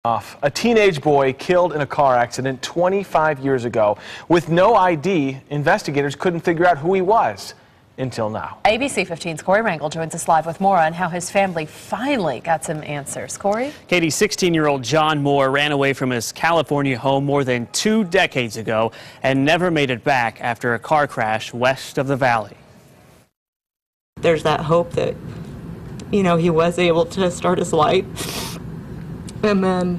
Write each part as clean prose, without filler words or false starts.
A teenage boy killed in a car accident 25 years ago. With no ID, investigators couldn't figure out who he was until now. ABC 15's Corey Rangel joins us live with more on how his family finally got some answers. Corey? Katie, 16-year-old John Moore ran away from his California home more than 2 decades ago and never made it back after a car crash west of the valley. There's that hope that, he was able to start his life. And then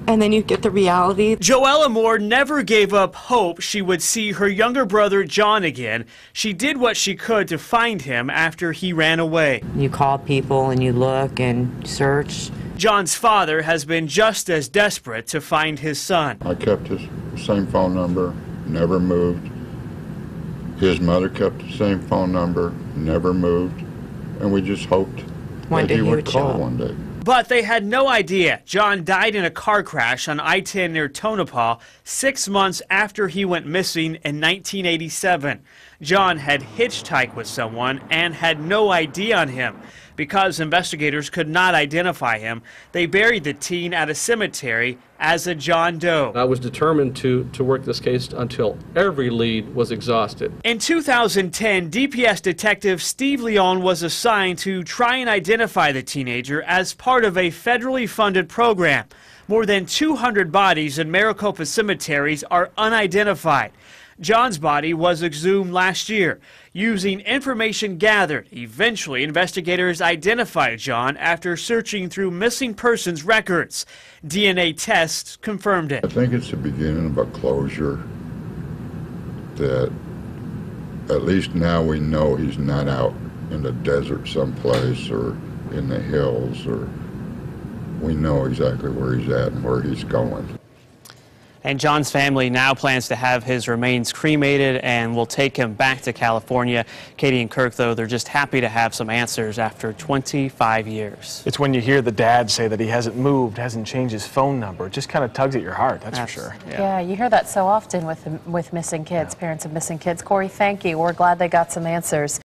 and then you get the reality. Joella Moore never gave up hope she would see her younger brother John again. She did what she could to find him after he ran away. You call people and you look and search. John's father has been just as desperate to find his son. I kept his same phone number, never moved. His mother kept the same phone number, never moved. And we just hoped that he would call one day. But they had no idea John died in a car crash on I-10 near Tonopah 6 months after he went missing in 1987. John had hitchhiked with someone and had no ID on him. Because investigators could not identify him, they buried the teen at a cemetery as a John Doe. I was determined to work this case until every lead was exhausted. In 2010, DPS detective Steve Leon was assigned to try and identify the teenager as part of a federally funded program. More than 200 bodies in Maricopa cemeteries are unidentified. John's body was exhumed last year. Using information gathered, eventually investigators identified John after searching through missing persons records. DNA tests confirmed it. I think it's the beginning of a closure that at least now we know he's not out in the desert someplace or in the hills, or we know exactly where he's at and where he's going. And John's family now plans to have his remains cremated and will take him back to California. Katie and Kirk, though, they're just happy to have some answers after 25 years. It's when you hear the dad say that he hasn't moved, hasn't changed his phone number. It just kind of tugs at your heart, that's for sure. Yeah, you hear that so often with missing kids, parents of missing kids. Corey, thank you. We're glad they got some answers.